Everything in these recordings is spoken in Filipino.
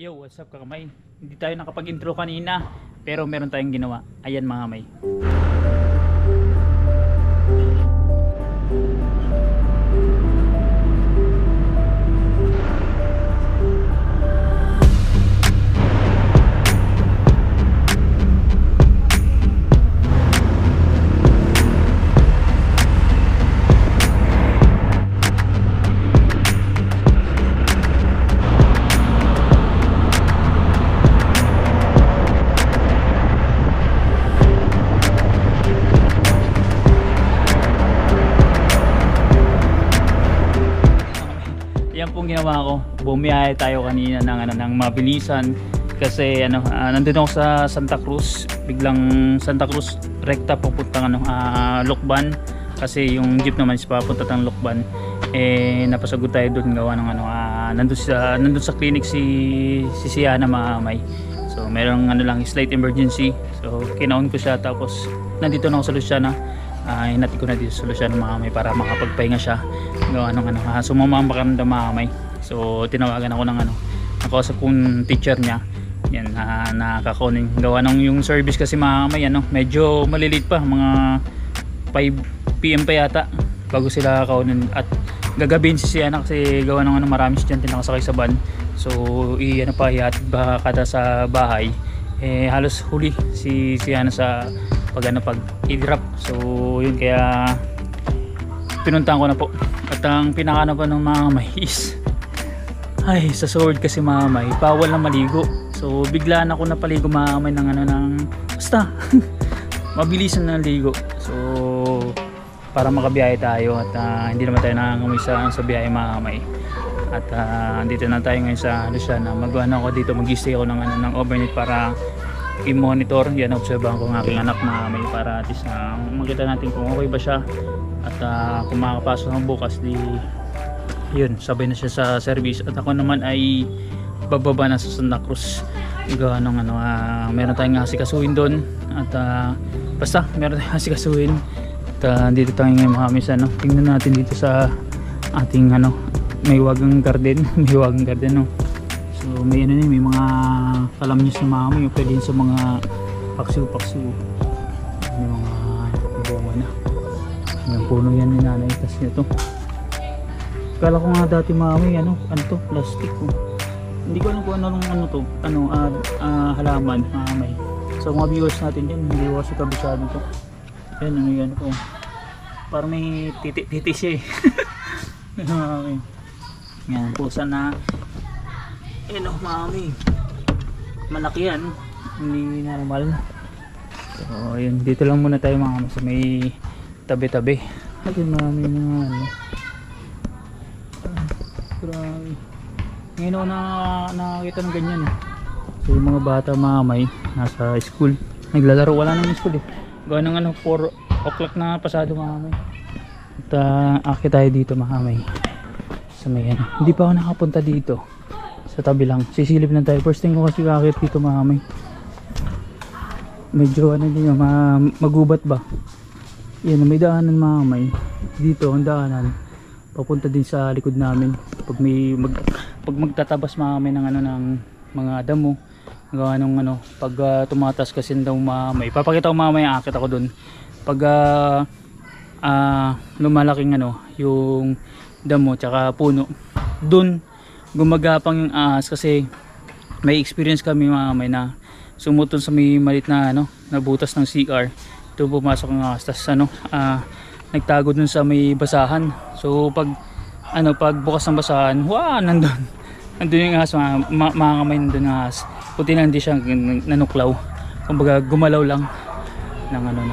Yo, what's up kakamay? Hindi tayo nakapag-intro kanina, pero meron tayong ginawa. Ayan mga kamay. Yan pong ginawa ko. Bumiyahe tayo kanina ng mabilisan kasi nandun ako sa Santa Cruz, biglang Santa Cruz rekta papuntang Lokban kasi yung jeep naman is papunta tang Lokban. Napasagod tayo doon gawa ng nandun sa clinic si Siana Maamay. So merong lang slight emergency. So kinaon ko siya, tapos nandito na ako sa Luciana. Hinati ko na dito sa Luciana Maamay para makapagpahinga siya gawa ng sumama ang pakiramdam Maamay. So tinawagan ako ng nakausap kong teacher niya. Yan, nakakakunin gawa ng yung service kasi Maamay medyo malilit pa, mga 5 PM pa yata bago sila kaunin, at gagabihin si Siana kasi gawa ng marami estudyante nakasakay sa van. So ihatid ba kada sa bahay, halos huli si Siana sa pag i-drop. So yun, kaya pinuntahan ko na po. At ang pinakano pa ng Maamay is sa sword kasi Maamay bawal na maligo. So biglaan ako napaligo Maamay ng basta mabilisan na ligo. So para makabiyahe tayo at hindi naman tayo nangangamoy sa biyahe Maamay. At dito na tayo ngayon sa Luciana. Ako dito, mag-stay ako ng overnight para i-monitor. Yan, obserbahan ko ng aking anak Maamay para at least makita natin kung okay ba siya. At kung makakapasok ng bukas, yun, sabay na siya sa service. At ako naman ay bababa na sa Santa Cruz. Meron tayong asikasuhin doon. At basta meron tayong asikasuhin. At dito tayo ngayon mga kamis. Tingnan natin dito sa ating may wagang garden. May wagang garden, no? So may may mga kalamnyos na Maamay, pwede sa mga paksiw-paksiw. May mga bunga na. Yung puno yan ni nanay, tas nito. Kala ko nga dati Maamay, to, plastic ko. Hindi ko alam kung to, halaman Maamay. So mga viewers natin din, hindi ko kasi kabisado to. Yan, ko. Parang may titi siya eh. Yan, pusa na. Maamay. Malaki yan. Hindi normal. So yun, dito lang muna tayo mga sa may tabi-tabi. Ayun Maamay na grabe. Ngayon ako nakakita ng ganyan. So yung mga bata Maamay nasa school, naglalaro, wala nang school eh. Gawa ng 4 o'clock na pasado Maamay. At akit tayo dito Maamay sa may hindi pa ako nakapunta dito sa tabi lang, sisilip lang tayo. First thing ko kasi kakit dito Maamay, medyo din magubat ba. Yan, may daanan Maamay dito, ang daanan papunta din sa likod namin pag magtatabas Maamay ng mga damo. Gawa ng pag tumatas kasi daw Maamay, papakita ko mamaya, akit ako dun pag lumalaking yung damo tsaka puno, dun gumagapang yung ahas. Kasi may experience kami Maamay na sumutol sa may malit na na butas ng CR, ito pumasok ang ahas, tas nagtago dun sa may basahan. So pag bukas ng basahan, nandun yung ahas mga kamay, nandun yung ahas. Puti lang, hindi siya nanuklaw, kumbaga gumalaw lang ng ng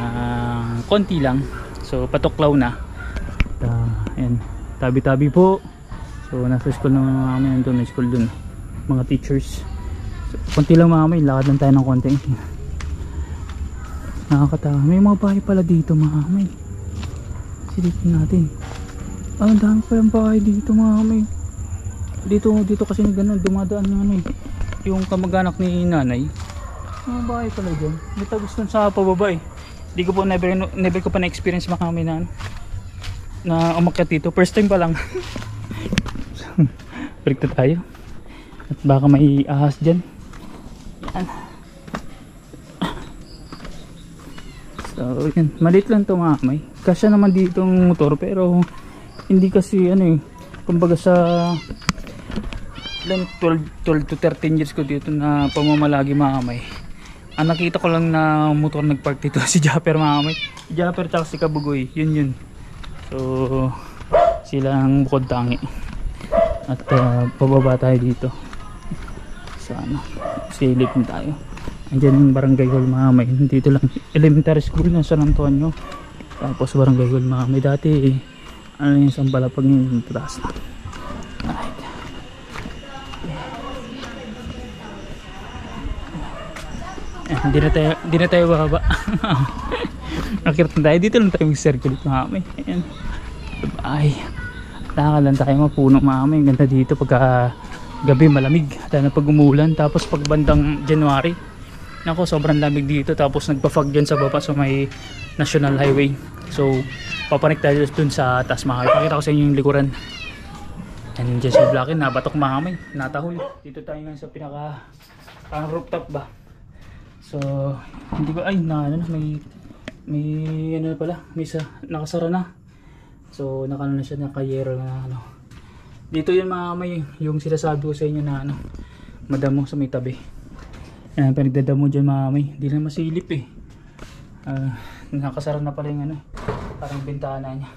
konti lang. So patuklaw na. Ayan, tabi-tabi po. So nasa school na mga Maamay, nandun, may school dun, mga teachers. So, konti lang Maamay, lakad lang tayo ng konti. Nakakatawa, may mga bahay pala dito Maamay. Silipin natin. Ang dami palang bahay dito Maamay. Dito kasi dumadaan yung kamag-anak ni nanay. Mga bahay pala dyan. May tagos dun sa pababa eh. Hindi ko po never ko pa na-experience Maamay na umakyat dito. First time pa lang. Balik na tayo. At baka may ahas dyan. Yan. So yan, maliit lang ito mga kamay. Kasya naman dito ang motor, pero hindi kasi ano eh, kumbaga sa 12 to 13 years ko dito na pamamalagi mga kamay, ang nakita ko lang na motor nagpark dito si Japper mga kamay. Si Japper tsaka si Kabugoy, yun. So sila ang bukod tangi. At pababa tayo dito sa ano, silip tayo. Andiyan yung barangay hall mga kamay. Dito lang elementary school na San Antonio. Tapos barangay hall mga kamay. Dati ano yung Sambalapag yung taas na. Alright. Hindi na tayo bababa. Nakirtan tayo. Dito lang tayo mag-circle mga kamay. Ayan. Ay, lakad lang tayo, mapuno mga kamay. Ang ganda dito pagka gabi malamig. Dahil na pag umulan. Tapos pag bandang January, nako sobrang lamig dito. Tapos nagpa-fog dyan sa baba sa may National Highway. So papanik tayo dun sa taas mga kamay. Pakita ko sa inyo yung likuran. And dyan si Blackie, nabatok mga kamay, natahol. Dito tayo ngayon sa pinaka rooftop ba. So hindi ko, ay na ano, may ano pala, may isa nakasara na. So nakano na siya, nakayero na ano. Dito yun mga kamay, yung sinasabi ko sa inyo na ano, madamo sa may tabi. Yan, pinagdadamo dyan mga kamay, hindi na masilip eh. Nakasara na pala yung ano, parang bintana niya.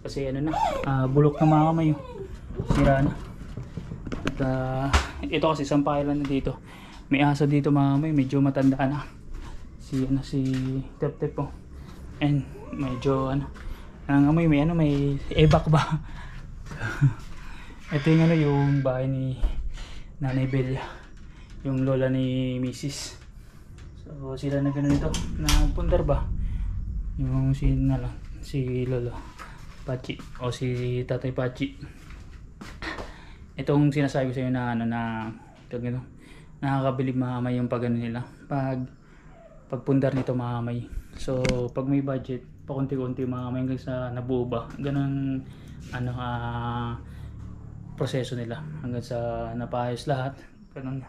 Kasi ano na, bulok na mga kamay, sira na. At ito kasi sampayan na dito. May aso dito mga kamay, medyo matanda na. Si Tep Tep po. And medyo ano, ang amoy may ebak ba. Ito yung ano, yung bahay ni Nanay Belia, yung lola ni Mrs. So sila na gano'n ito, nagpundar ba yung si Lolo Pachi o si Tatay Pachi. Itong sinasabi ko sa inyo na ano, na ito gano'n, nakakabilib mga kamay yung pag ano nila, pagpundar nito mga kamay. So pag may budget, pakunti-kunti mga kamay hanggang sa nabuo ba, ganun ano, proseso nila hanggang sa napayos lahat, ganun.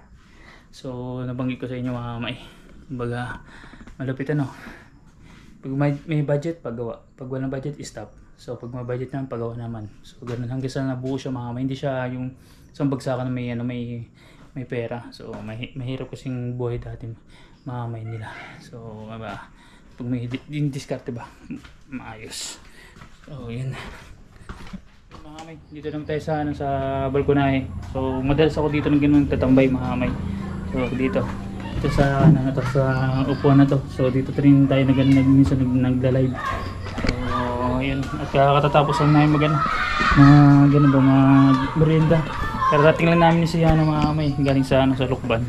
So nabanggit ko sa inyo mga kamay, kumbaga malupit ano, pag may budget paggawa, pag walang budget stop. So pag may budget naman, paggawa naman. So ganun hanggang sa nabuo siya mga kamay. Hindi siya yung isang bagsakan na may ano, may pera. So mahirap kasing buhay dati mga kamay nila. So pag may diskarte ba, maayos. So yun mga kamay, dito lang tayo sa ano, sa balkonahe. So madalas ako dito nang ganun tatambay mga kamay. So dito sa ano na to, sa upuan na to. So dito rin tayo minsan nagla-live. So yun, at katatapos lang namin magano, gano'n ba, merienda. Karating lang namin si ano mga kamay, galing sa ano, sa Lukban.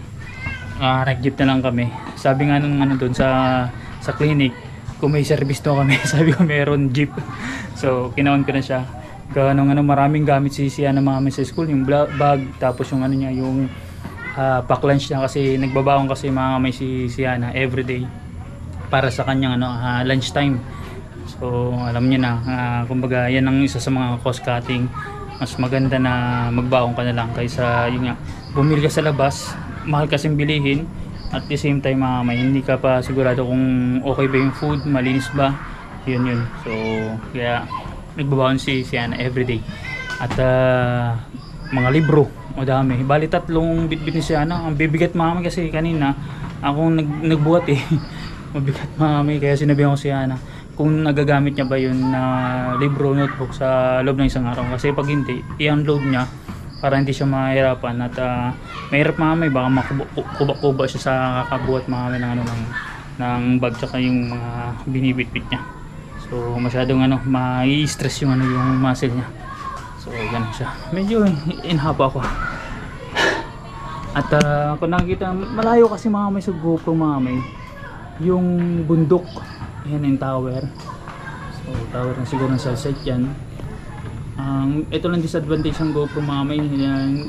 Nag-jeep na lang kami. Sabi nga nung ano doon sa clinic, kung may service to kami, sabi ko meron jeep. So kinawan ko na siya. Ganong ano, maraming gamit si ano mga kamay sa school, yung bag, tapos yung ano niya, yung pack lunch niya, kasi nagbabaon kasi mga kamay si Ana everyday para sa kanyang ano, lunch time. So alam niya na, kumbaga yan ang isa sa mga cost cutting. Mas maganda na magbaon ka na lang kaysa yung nga bumili ka sa labas, mahal kasing bilihin, at the same time mga kamay, hindi ka pa sigurado kung okay ba yung food, malinis ba, yun. So kaya nagbabaon si Ana everyday. At mga libro, o dami, bali 3 bitbit ni si Ana. Ang bibigat mga kamay, kasi kanina akong nagbuhat eh. Mabigat mga kamay, kaya sinabihan ko si Ana kung nagagamit niya ba yun na libro, notebook sa loob ng isang araw. Kasi pag hindi, i-unload niya para hindi siya mahirapan. At mahirap mga kamay, baka makuba-kuba siya sa kakabuhat mga kamay ng, ano, ng bag tsaka yung mga binibitbit niya. So masyadong ano, mai-stress yung ano, yung muscle niya. So ganun siya, medyo inhaba ako. At kung nakikita, malayo kasi mga kamay sa GoPro mga kamay, yung bundok. Ayan yung tower. So tower na siguro ng cellsite yan. Ito lang disadvantage ng GoPro mga kamay,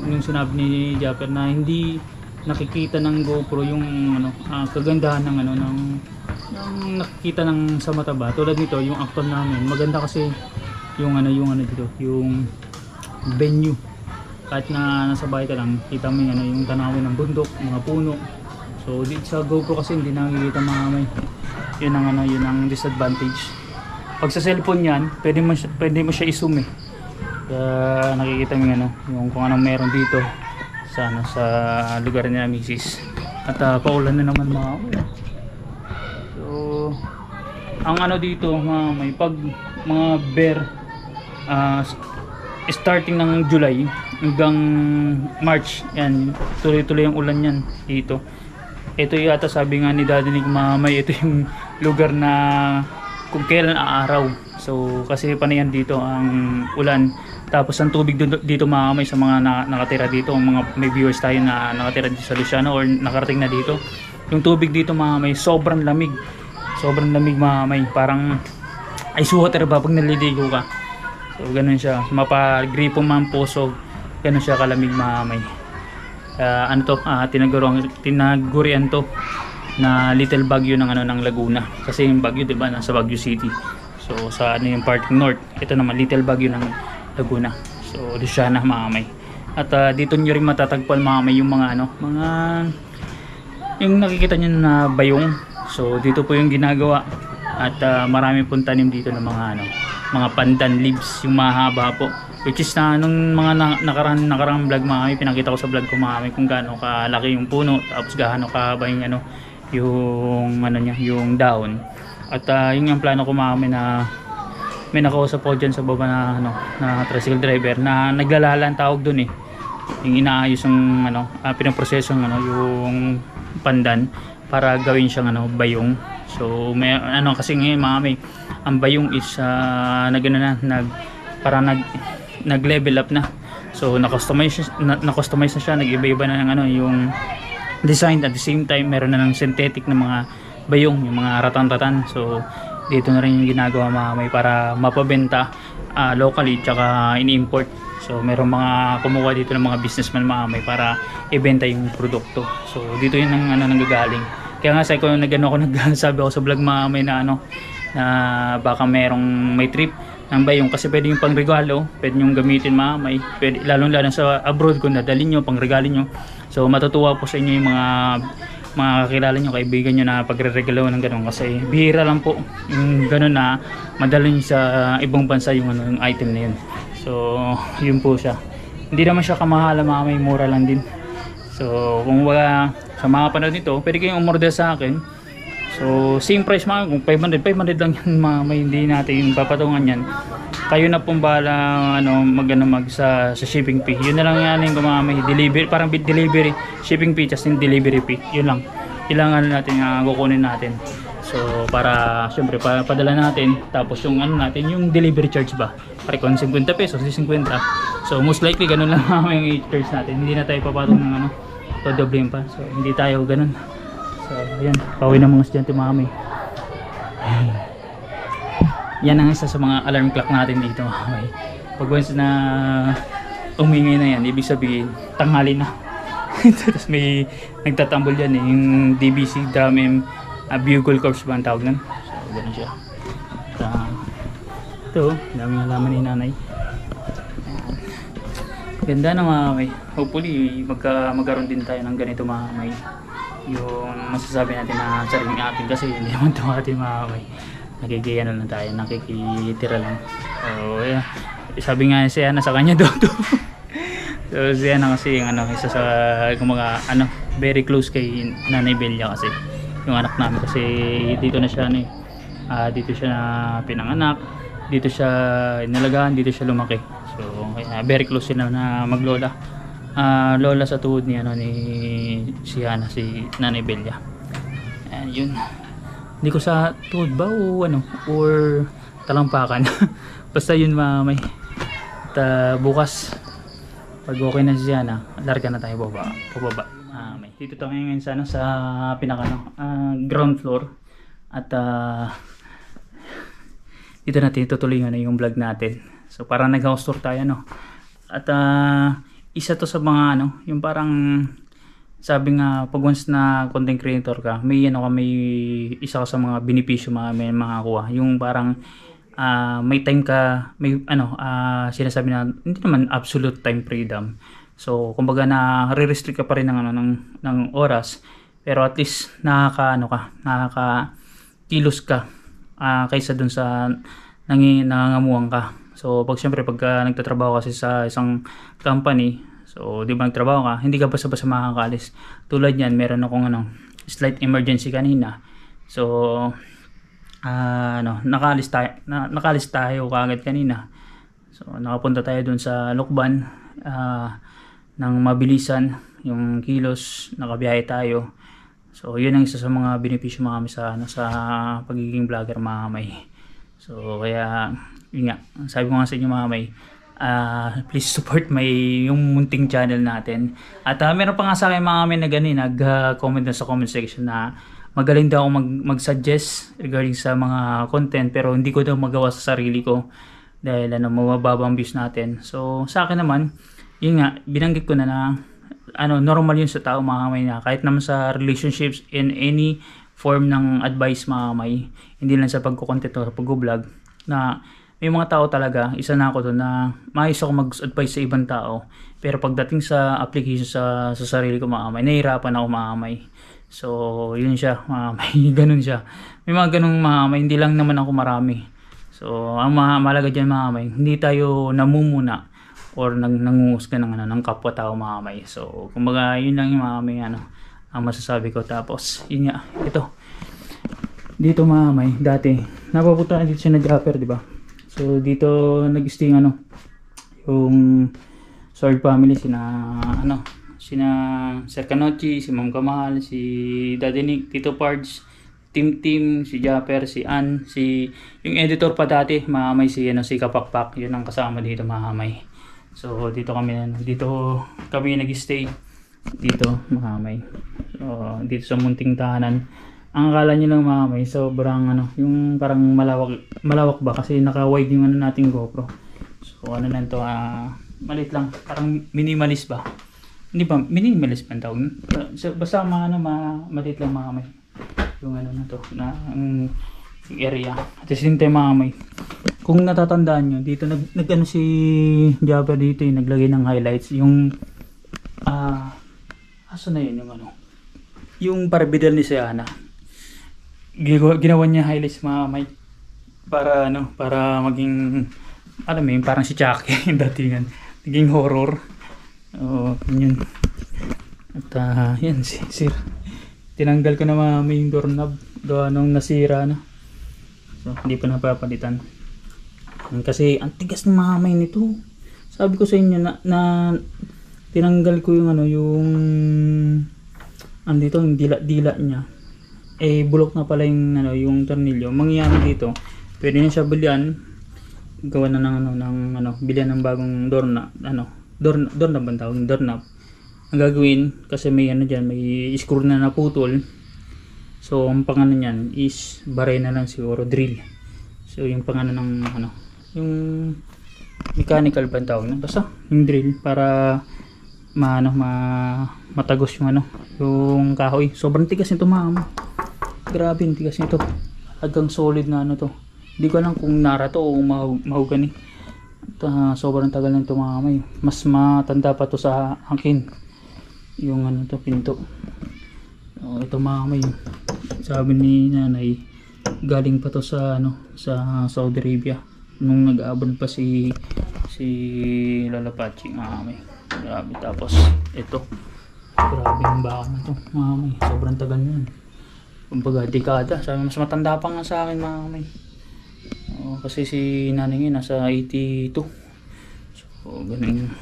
yung sinabi ni Japper na hindi nakikita ng GoPro yung ano, kagandahan ng ano, ng nakikita ng sa mata ba. Tulad nito yung actual namin, maganda kasi yung ano dito, yung venue. kahit na nasa bahay ka lang, kita mo yung, yung tanawin ng bundok, mga puno. So dito sa GoPro kasi hindi nakikita mamay. Yun ang yun ang disadvantage. Pag sa cellphone yan, pwede mo siya i-zoom eh. Kaya nakikita mo yung kung anong meron dito sa lugar nila misis. At paulan na naman mamay. So ang dito mamay, pag mga bear starting ng July hanggang March, yan, tuloy-tuloy ang ulan yan dito. Ito yata sabi nga ni Daddy Nick mamay, ito yung lugar na kung kailan aaraw. So kasi panayan dito ang ulan. Tapos ang tubig dito mamay sa mga nakatira dito, mga may viewers tayo na nakatira dito sa Luciano or nakarating na dito. Yung tubig dito mamay, sobrang lamig. Sobrang lamig mamay, parang ice water ba pag naliligo ka. So ganun siya, mapagripo man puso, ganun siya kalamig mamay. Tinagurian to na little Baguio ng Laguna. Kasi yung Baguio, 'di ba, nasa Baguio City. So sa yung parting north, ito naman little Baguio ng Laguna. So Luciana mamay. At dito niyo rin matatagpuan mamay yung mga yung nakikita niyo na bayong. So dito po yung ginagawa. At marami pong tanim dito ng mga pandan leaves, yung mahaba po, which is nung mga nakarang vlog mamay, pinakita ko sa vlog ko mamay kung gaano kalaki yung puno, tapos gaano kahaba yung yung daon. At yun yung plano ko mamay, na may nakausap ko dyan sa baba na tricycle driver na naglalalan tawag dun eh, yung inaayos yung pinaproseso yung pandan para gawin siyang bayong. So may kasi ngayon mamay, ang bayong is nag-level up na. So na-customize na siya, nag-iba-iba na ng yung design. At the same time meron na ng synthetic na mga bayong, yung mga ratan-ratan. So dito na rin yung ginagawa mamay para mapabenta locally tsaka in-import. So meron mga kumuha dito ng mga businessman mamay para ibenta yung produkto. So dito yun ang nanggagaling. Kaya nga sa ko nagsabi ako sa vlog mamay na na baka merong may trip ng bayong, kasi pwede yung pang regalo, pwede yung gamitin mamay, pwede, lalo sa abroad kung nadalhin nyo, pang regalo nyo. So matutuwa po sa inyo yung mga kakilala nyo, kaibigan nyo na pagre-regalo ng ganun, kasi bihira lang po yung ganun na madalhin sa ibang bansa yung yung item na yun. So yun po siya, hindi naman siya kamahala mamay, mura lang din. So kung sa mga panood nito, pwede kayong umorder sa akin. So same price mga, kung 500 lang yan mamay, hindi natin papatungan yan. Kayo na pong bahala mag sa shipping fee. Yun na lang yan yung mamay, delivery, parang delivery, shipping fee just in delivery fee. Yun lang. Ilangan natin kukunin natin. So para syempre padala natin, tapos yung natin yung delivery charge ba. Pare kung 50 pesos, 50. So most likely ganun lang mamay yung i-charge natin. Hindi na tayo papatong ng doble pa. So hindi tayo ganun. So ayan, pauwi ng mga estudyante mamay. Yan ang isa sa mga alarm clock natin dito mamay. Pag once na umingay na yan, ibig sabihin tanghali na. Tapos may nagtatambol yan yung DBC, Drum and Bugle Corps ba ang tawag nun. So ganun siya. Ito, daming halaman ni nanay. Ganda na mamay. Hopefully magkaroon din tayo ng ganito mamay. Yung masasabi natin na sariling atin, kasi hindi naman ito atin mamay. Nakikiyano lang tayo, nakikitira lang. So yeah. Sabi nga siya na sa kanya daw to. So siya na kasi yung isa sa mga very close kay Nanay Belia, kasi yung anak namin, kasi dito na siya dito siya pinanganak, dito siya inalagaan, dito siya lumaki. So kaya very close sila na maglola. Lola sa tuhod ni si Nanay Belia. And yun. Hindi ko sa tuhod ba o or talampakan. Basta yun mamay. At bukas pag okay na si Siana, larga na tayo pababa. Dito tayo ngayon sa pinaka ground floor. At dito natin tutuloy yung vlog natin. So parang nag-house tour tayo At isa to sa mga yung parang sabi nga, pag once na content creator ka, may may isa ka sa mga benepisyo may makakuha. Yung parang may time ka, may sinasabi na hindi naman absolute time freedom, So kumbaga na re-restrict ka pa rin ng ano ng oras, pero at least nakaka kilos ka kaysa dun sa nangangamuhan ka. So pag syempre pagka nagtatrabaho kasi sa isang company, so di ba nagtrabaho ka, hindi ka basta-basta makakaalis. Tulad yan, meron akong slight emergency kanina. So nakalis tayo kaagad kanina. So nakapunta tayo dun sa Lokban ng mabilisan yung kilos, nakabiyahe tayo. So yun ang isa sa mga benepisyo mga kami sa pagiging vlogger mga kamay. So kaya yun nga, sabi ko nga sa inyo mga kamay, please support yung munting channel natin. At meron pa nga sa akin mga kamay na nag-comment na sa comment section na magaling daw ako mag-suggest regarding sa mga content, pero hindi ko daw magawa sa sarili ko dahil mababa ang views natin. So sa akin naman, yun nga, binanggit ko na normal yun sa tao mga kamay, na kahit naman sa relationships, in any form ng advice mga kamay, hindi lang sa pagko-content o pag-vlog, na may mga tao talaga, isa na ako doon na maayos ako mag-advise sa ibang tao, pero pagdating sa application sa sarili ko mga kamay, nahihirapan ako mga kamay. So yun siya mga kamay, ganun siya. May mga ganung mga kamay, hindi lang naman ako marami. So ang mahalaga dyan mga kamay, hindi tayo namumuna or nangunghusga ng kapwa-tao mga kamay. So kumbaga yun lang yung mga kamay ang masasabi ko. Tapos yun nga, ito dito mga kamay, dati napapunta dito siya na Japper, di ba? So dito nag-stay yung Sword family, sina Sir Kanochi, si Ma'am Kamal, si Daddy Nick, Tito Pards, Tim, si Japper, si Ann, yung editor pa dati mga kamay, si Kapakpak, yun ang kasama dito mga kamay. So dito kami nag-stay dito mga kamay. So dito sa munting tahanan. Ang akala nyo lang mga kamay, sobrang yung parang malawak ba kasi naka-wide yung nating GoPro. So lang to, maliit lang, parang minimalist ba? Hindi ba minimalist pa ang tawag? Basta maliit lang mga kamay. Yung na to, yung area. At the same time mga kamay, kung natatandaan nyo, dito nag si Jabber dito yung naglagay ng highlights, yung asa na yun yung yung parabidal ni Siana. Ginawa niya highlights mga kamay para maging parang si Chucky yung datingan, naging horror. Yun. At yan sir, tinanggal ko na mga may doorknob gawa nung nasira na. So hindi pa napapalitan kasi ang tigas ng mga kamay nito. Sabi ko sa inyo na tinanggal ko yung yung andito yung dila niya, bulok na pala yung tornilyo. Mangyayari dito, pwede na siya bilhan, gawa na ng bilhan ng bagong doorknob ang tawag, doorknob. Ang gagawin kasi may dyan, may screw na naputol. So ang pangalan niyan is baray na lang siguro, drill. So yung pangalan ng yung mechanical ba tawag na, basta yung drill para matagos yung kahoy. Sobrang tigas nito ma'am. Grabe yung tigas nito. Hanggang solid na to. Hindi ko alam kung nara to o mahugani. Sobrang tagal na ito mga kamay. Mas matanda pa to sa akin yung to pinto. Ito mga kamay, sabi ni nanay galing pa to sa sa Saudi Arabia nung nag-aabon pa si Lola Pachi mga kamay. Grabe. Tapos ito, grabe yung baka na to mga kamay. Sobrang tagal na yan, kumbaga dekada. Sabi mas matanda pa nga sa akin mga kamay. Kasi si nanay ngayon nasa 82. So ganun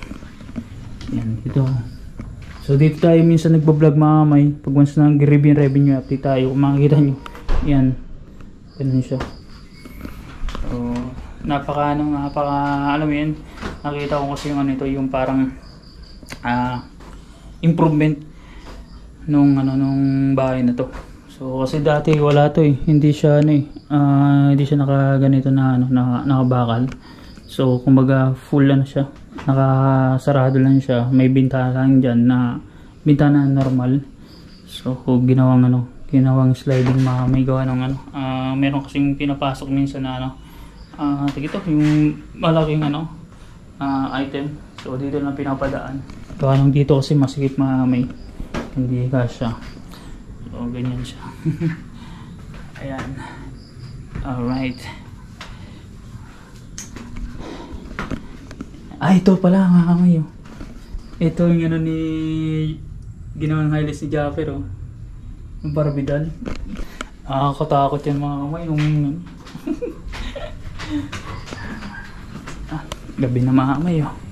yan ito. So dito tayo minsan nagbablog mga kamay, pag once na revenue update tayo, kung makikita nyo yan, ganun siya. So napaka alam mo yan, nakita ko kasi yung ito, yung parang improvement nung bahay na to. So kasi dati wala to hindi siya hindi siya nakaganito na nakabakal. So kumbaga full siya, nakasarado lang siya, may bintana lang diyan na bintana normal. So ginawang sliding may gawa ng meron kasing pinapasok minsan na ito yung malaking item. So dito lang pinapadaan. Gawa lang dito kasi masikip mahamay. Hindi kasya. So, ganyan siya. Ayan. Alright. Ito pala mga kamay. Oh. Ito yung ano ni ginawang highlights ni Jaffer. Oh. Yung barbidal. Nakakatakot yan mga kamay. Gabi na mga kamay. Oh.